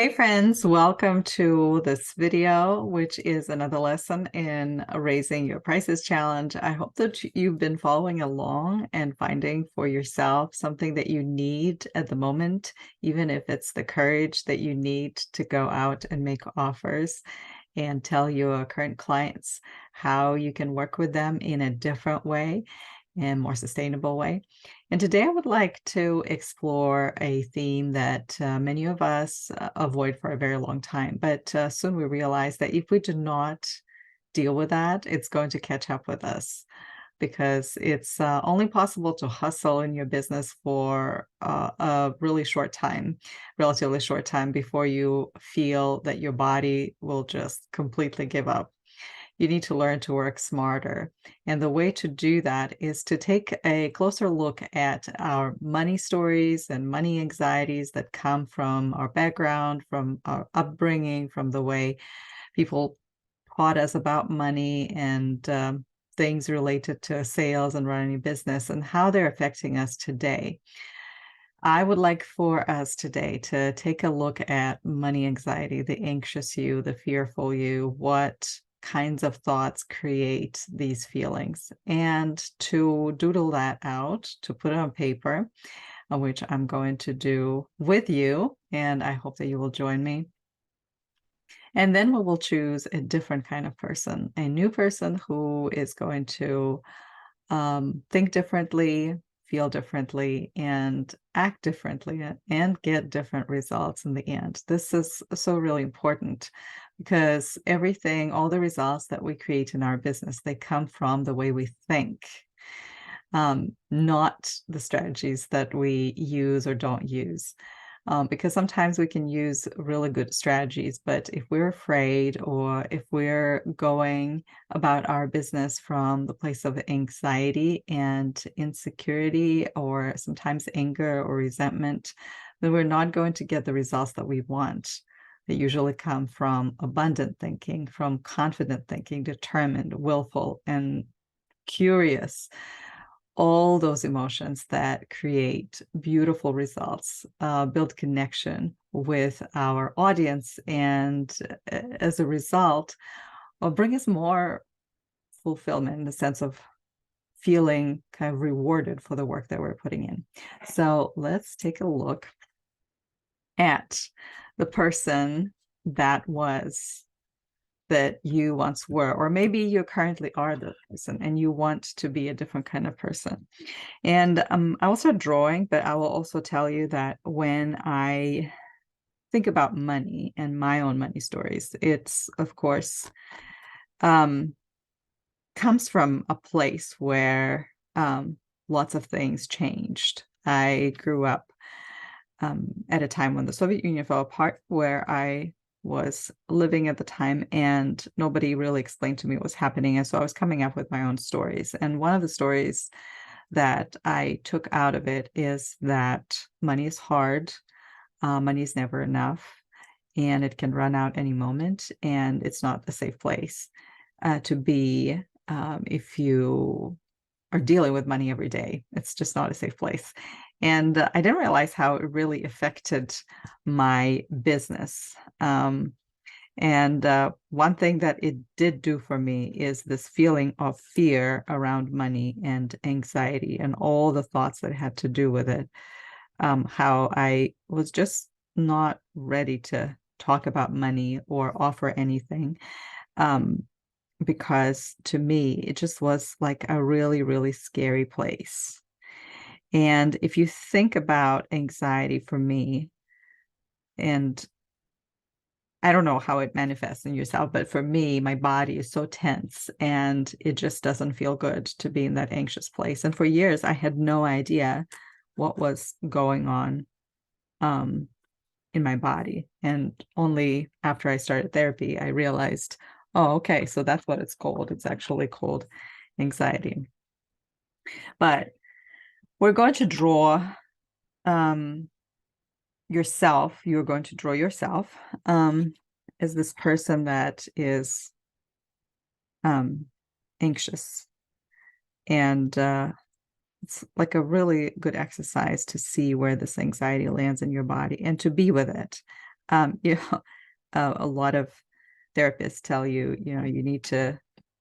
Hey friends, welcome to this video, which is another lesson in raising your prices challenge. I hope that you've been following along and finding for yourself something that you need at the moment, even if it's the courage that you need to go out and make offers and tell your current clients how you can work with them in a different way and more sustainable way. And today I would like to explore a theme that many of us avoid for a very long time, but soon we realize that if we do not deal with that, it's going to catch up with us because it's only possible to hustle in your business for a really short time, relatively short time, before you feel that your body will just completely give up. You need to learn to work smarter. And the way to do that is to take a closer look at our money stories and money anxieties that come from our background, from our upbringing, from the way people taught us about money and things related to sales and running a business and how they're affecting us today. I would like for us today to take a look at money anxiety, the anxious you, the fearful you, what kinds of thoughts create these feelings, and to doodle that out, to put it on paper, which I'm going to do with you, and I hope that you will join me. And then we will choose a different kind of person, a new person who is going to think differently, feel differently, and act differently, and get different results in the end. This is so really important because everything, all the results that we create in our business, they come from the way we think, not the strategies that we use or don't use. Because sometimes we can use really good strategies, but if we're afraid or if we're going about our business from the place of anxiety and insecurity or sometimes anger or resentment, then we're not going to get the results that we want. They usually come from abundant thinking, from confident thinking, determined, willful, and curious, all those emotions that create beautiful results, build connection with our audience, and as a result, will bring us more fulfillment in the sense of feeling kind of rewarded for the work that we're putting in. So let's take a look at the person that you once were, or maybe you currently are the person and you want to be a different kind of person. And I will start drawing, but I will also tell you that when I think about money and my own money stories, it's, of course, comes from a place where lots of things changed. I grew up at a time when the Soviet Union fell apart, where I was living at the time, and nobody really explained to me what was happening. And so I was coming up with my own stories. And one of the stories that I took out of it is that money is hard, money is never enough, and it can run out any moment, and it's not a safe place to be if you are dealing with money every day. It's just not a safe place. And I didn't realize how it really affected my business. And one thing that it did do for me is this feeling of fear around money and anxiety and all the thoughts that had to do with it. How I was just not ready to talk about money or offer anything. Because to me, it just was like a really, really scary place. And if you think about anxiety for me, and I don't know how it manifests in yourself, but for me, my body is so tense and it just doesn't feel good to be in that anxious place. And for years, I had no idea what was going on in my body. And only after I started therapy, I realized, oh, okay, so that's what it's called. It's actually called anxiety. But we're going to draw yourself. You're going to draw yourself as this person that is anxious. And it's like a really good exercise to see where this anxiety lands in your body and to be with it. You know, a lot of therapists tell you, you need to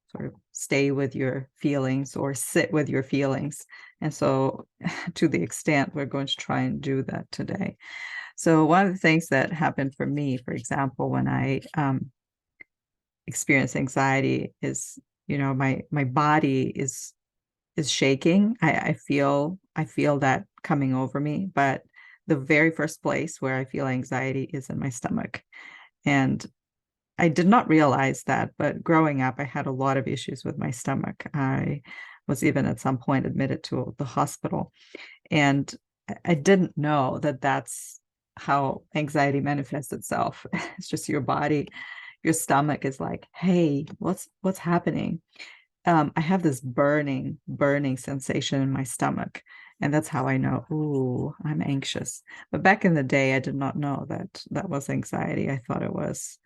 sort of stay with your feelings or sit with your feelings. And so, to the extent we're going to try and do that today. So, one of the things that happened for me, for example, when I experience anxiety is, my body is shaking. I feel that coming over me, but the very first place where I feel anxiety is in my stomach. And I did not realize that, but growing up, I had a lot of issues with my stomach. I was even at some point admitted to the hospital, and I didn't know that that's how anxiety manifests itself. It's just your body, your stomach is like, "Hey, what's happening?" I have this burning sensation in my stomach, and that's how I know, ooh, I'm anxious. But back in the day, I did not know that that was anxiety. I thought it was,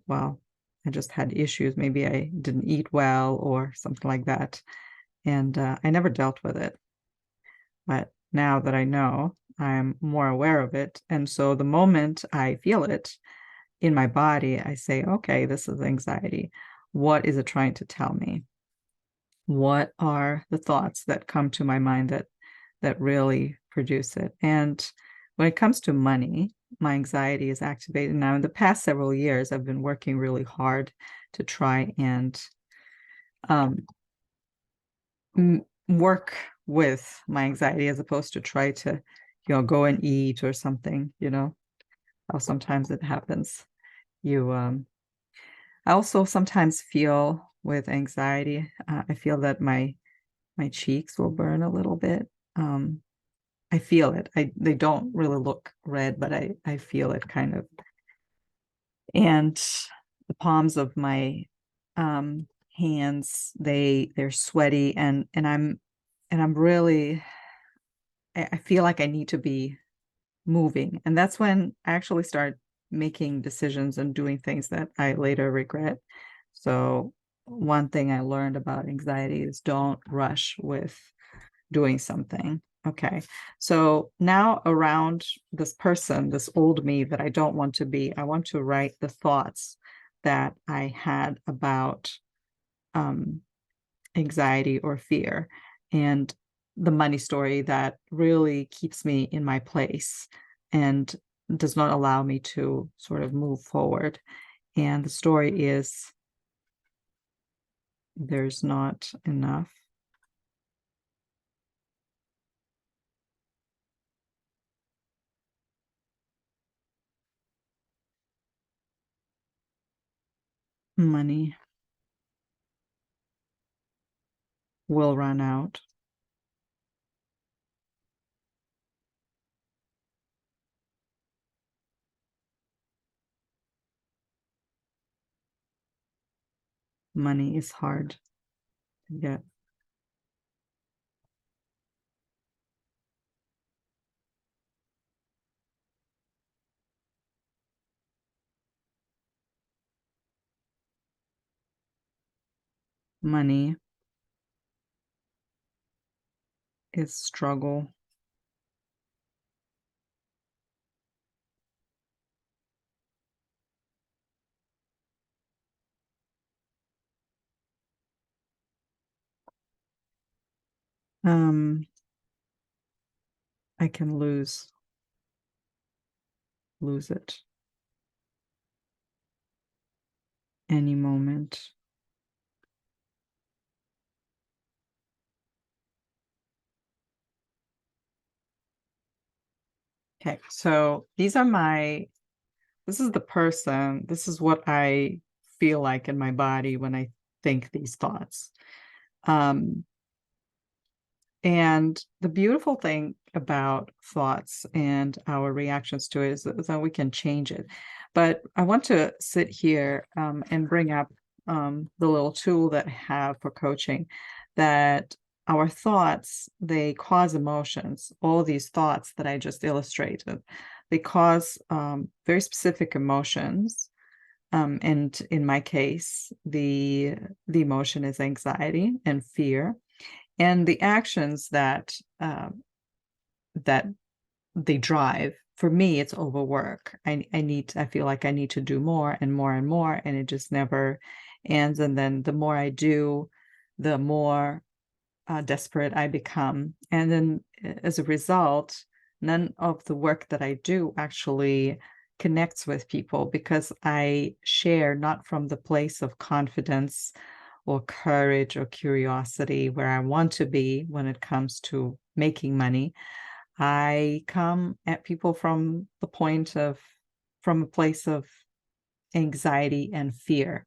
well, I just had issues. Maybe I didn't eat well or something like that. And I never dealt with it. But now that I know, I'm more aware of it. And so the moment I feel it in my body, I say, okay, this is anxiety. What is it trying to tell me? What are the thoughts that come to my mind that really produce it? And when it comes to money, my anxiety is activated. Now, in the past several years, I've been working really hard to try and um, work with my anxiety as opposed to try to, go and eat or something, how sometimes it happens. You, I also sometimes feel with anxiety, I feel that my cheeks will burn a little bit. Um, I feel it. They don't really look red, but I feel it kind of. And the palms of my hands, they're sweaty, and I'm really, I feel like I need to be moving. And that's when I actually start making decisions and doing things that I later regret. So one thing I learned about anxiety is don't rush with doing something. Okay. So now around this person, this old me that I don't want to be, I want to write the thoughts that I had about um, anxiety or fear, and the money story that really keeps me in my place and does not allow me to sort of move forward. And the story is there's not enough money will run out. Money is hard to get. Money is struggle. Um, I can lose it any moment. Okay, so this is the person, this is what I feel like in my body when I think these thoughts. Um, And the beautiful thing about thoughts and our reactions to it is that we can change it. But I want to sit here and bring up the little tool that I have for coaching, that our thoughts, they cause emotions. All these thoughts that I just illustrated, they cause very specific emotions. And in my case, the emotion is anxiety and fear, and the actions that that they drive for me, it's overwork. I feel like I need to do more and more and more, and it just never ends. And then the more I do, the more desperate I become. And then as a result, none of the work that I do actually connects with people because I share not from the place of confidence or courage or curiosity where I want to be when it comes to making money. I come at people from a place of anxiety and fear.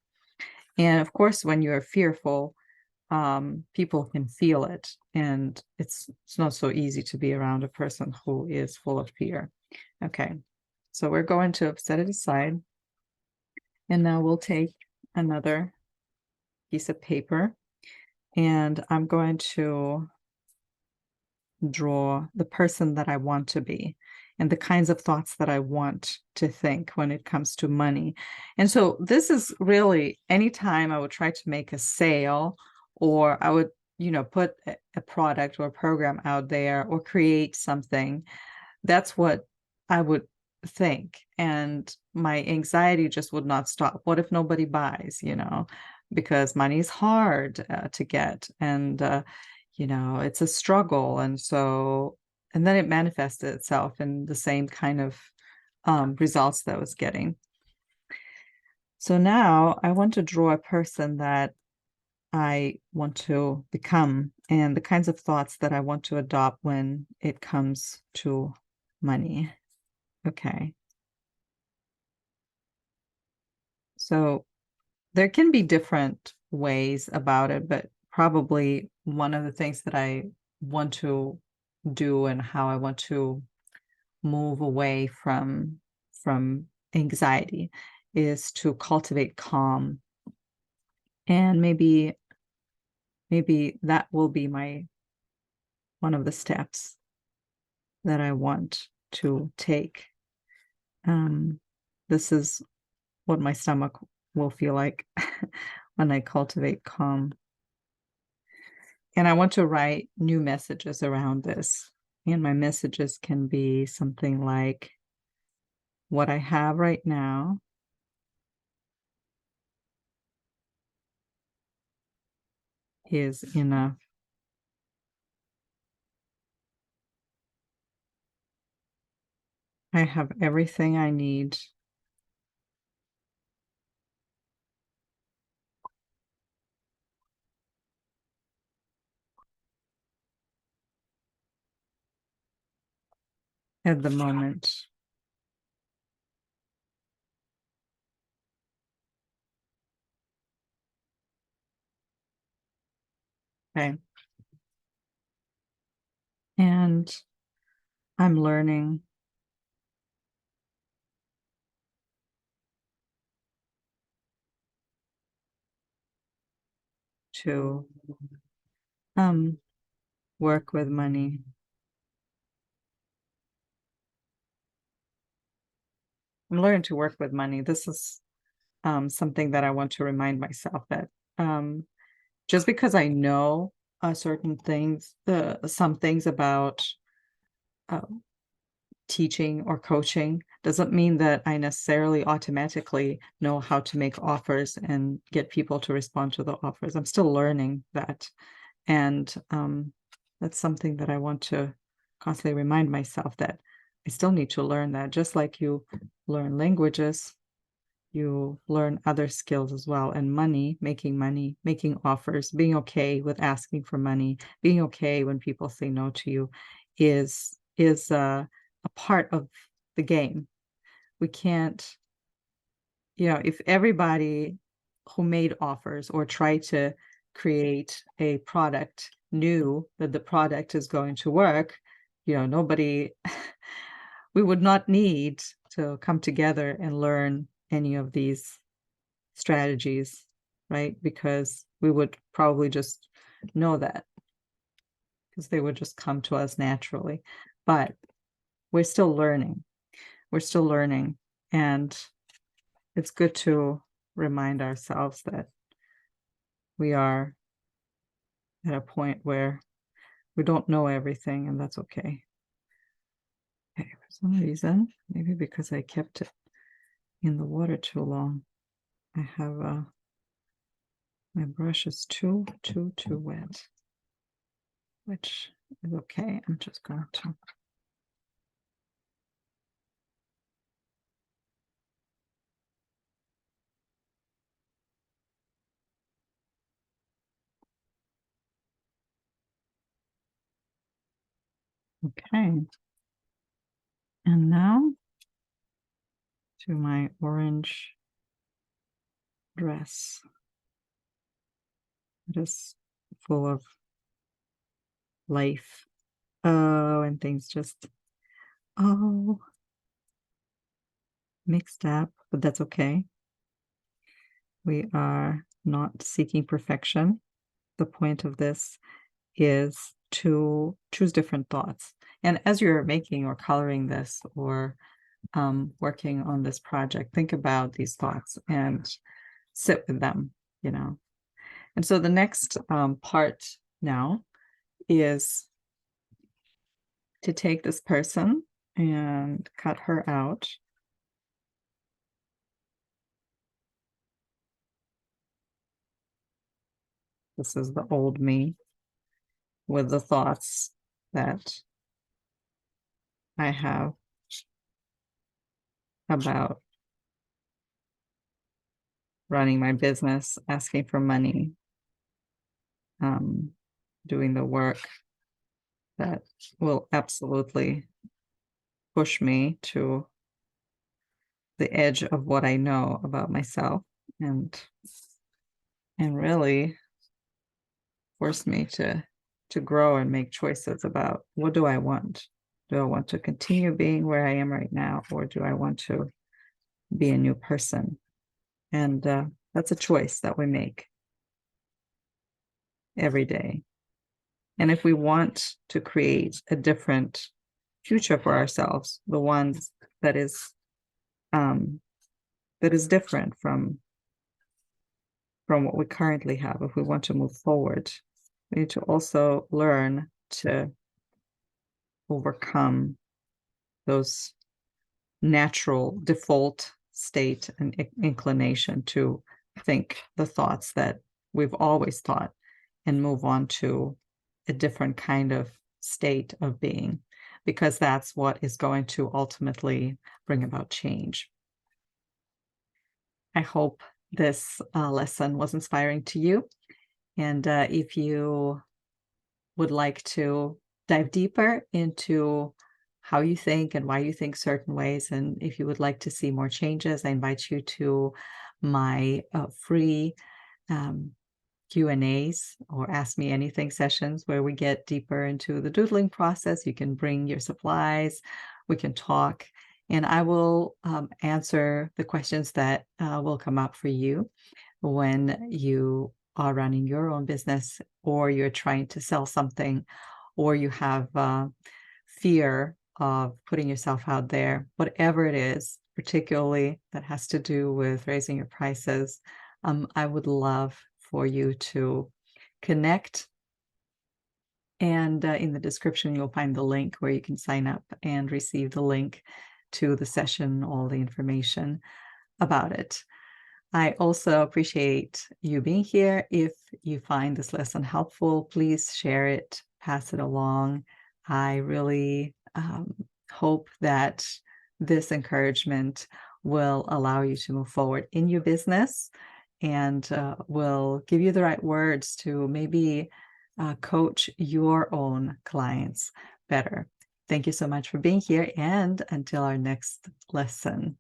And of course, when you're fearful, people can feel it, and it's not so easy to be around a person who is full of fear. Okay, so we're going to set it aside, and now we'll take another piece of paper, and I'm going to draw the person that I want to be and the kinds of thoughts that I want to think when it comes to money. And so this is really anytime I would try to make a sale or I would, put a product or a program out there or create something, that's what I would think, and my anxiety just would not stop. What if nobody buys, because money is hard to get, and it's a struggle, and then it manifested itself in the same kind of results that I was getting. So now I want to draw a person that I want to become and the kinds of thoughts that I want to adopt when it comes to money. Okay. So there can be different ways about it, but probably one of the things that I want to do and how I want to move away from anxiety is to cultivate calm. And maybe that will be my one of the steps that I want to take. This is what my stomach will feel like when I cultivate calm. And I want to write new messages around this. And my messages can be something like, what I have right now is enough. I have everything I need. At the moment. Okay. And I'm learning to um work with money. I'm learning to work with money. This is something that I want to remind myself that um just because I know certain things, some things about uh, teaching or coaching doesn't mean that I necessarily automatically know how to make offers and get people to respond to the offers. I'm still learning that. And that's something that I want to constantly remind myself that I still need to learn that. Just like you learn languages, you learn other skills as well. And money, making offers, being okay with asking for money, being okay when people say no to you is a part of the game. We can't, if everybody who made offers or tried to create a product knew that the product is going to work, nobody, we would not need to come together and learn any of these strategies, right? Because we would probably just know that because they would just come to us naturally. But we're still learning. We're still learning. And it's good to remind ourselves that we are at a point where we don't know everything, and that's okay. Okay. some reason, maybe because I kept it in the water too long, I have my brush is too wet, which is okay. I'm just going to okay. And now to my orange dress. It is full of life. Oh, and things just, oh, mixed up, but that's okay. We are not seeking perfection. The point of this is to choose different thoughts. And as you're making or coloring this or working on this project, think about these thoughts and sit with them, you know. And so the next part now is to take this person and cut her out. This is the old me with the thoughts that I have about running my business, asking for money, doing the work that will absolutely push me to the edge of what I know about myself and really force me to grow and make choices about what do I want? Do I want to continue being where I am right now, or do I want to be a new person? And that's a choice that we make every day. And if we want to create a different future for ourselves, the ones that is different from what we currently have, if we want to move forward, we need to also learn to overcome those natural default state and inclination to think the thoughts that we've always thought and move on to a different kind of state of being, because that's what is going to ultimately bring about change. I hope this lesson was inspiring to you. And if you would like to dive deeper into how you think and why you think certain ways, and if you would like to see more changes, I invite you to my free Q&As or Ask Me Anything sessions where we get deeper into the doodling process. You can bring your supplies, we can talk, and I will answer the questions that will come up for you when you are running your own business, or you're trying to sell something, or you have fear of putting yourself out there, whatever it is, particularly that has to do with raising your prices. I would love for you to connect. And in the description, you'll find the link where you can sign up and receive the link to the session, all the information about it. I also appreciate you being here. If you find this lesson helpful, please share it, pass it along. I really hope that this encouragement will allow you to move forward in your business and will give you the right words to maybe coach your own clients better. Thank you so much for being here, and until our next lesson.